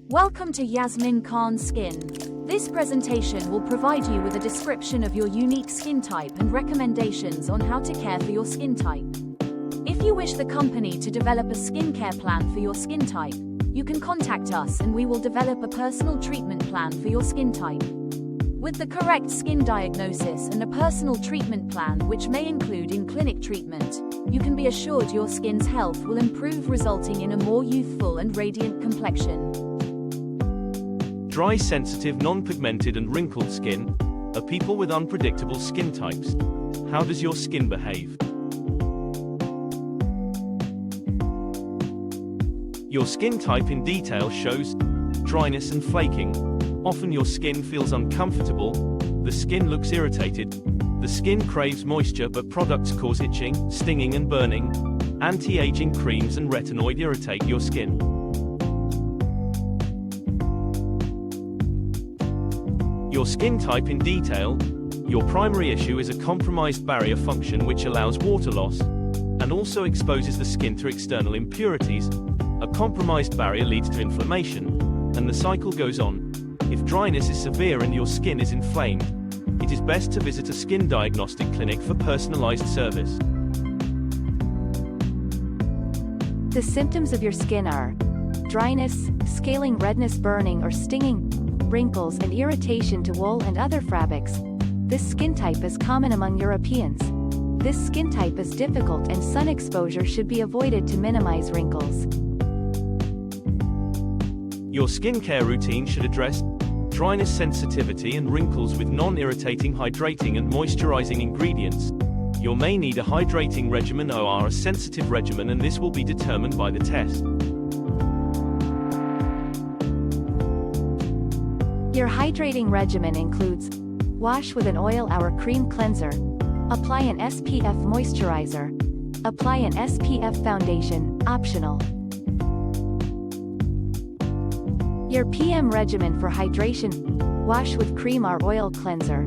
Welcome to Yasmin Khan's Skin. This presentation will provide you with a description of your unique skin type and recommendations on how to care for your skin type. If you wish the company to develop a skincare plan for your skin type, you can contact us and we will develop a personal treatment plan for your skin type. With the correct skin diagnosis and a personal treatment plan which may include in-clinic treatment, you can be assured your skin's health will improve, resulting in a more youthful and radiant complexion. Dry, sensitive, non-pigmented and wrinkled skin are people with unpredictable skin types. How does your skin behave? Your skin type in detail shows dryness and flaking. Often your skin feels uncomfortable, the skin looks irritated, the skin craves moisture but products cause itching, stinging and burning. Anti-aging creams and retinoid irritate your skin. Your skin type in detail. Your primary issue is a compromised barrier function which allows water loss and also exposes the skin to external impurities. A compromised barrier leads to inflammation, and the cycle goes on. If dryness is severe and your skin is inflamed, it is best to visit a skin diagnostic clinic for personalized service. The symptoms of your skin are dryness, scaling, redness, burning or stinging, wrinkles and irritation to wool and other fabrics. This skin type is common among Europeans. This skin type is difficult and sun exposure should be avoided to minimize wrinkles. Your skincare routine should address dryness, sensitivity and wrinkles with non-irritating, hydrating and moisturizing ingredients. You may need a hydrating regimen or a sensitive regimen, and this will be determined by the test. Your hydrating regimen includes wash with an oil or cream cleanser, apply an SPF moisturizer, apply an SPF foundation, optional. Your PM regimen for hydration: wash with cream or oil cleanser,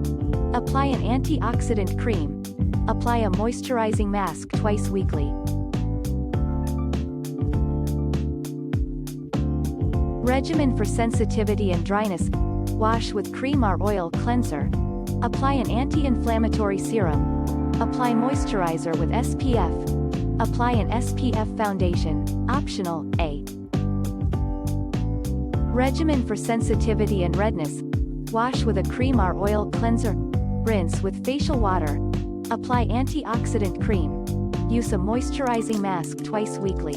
apply an antioxidant cream, apply a moisturizing mask twice weekly. Regimen for sensitivity and dryness: wash with cream or oil cleanser, apply an anti-inflammatory serum, apply moisturizer with SPF, apply an SPF foundation, optional, A. Regimen for sensitivity and redness: wash with a cream or oil cleanser, rinse with facial water, apply antioxidant cream, use a moisturizing mask twice weekly.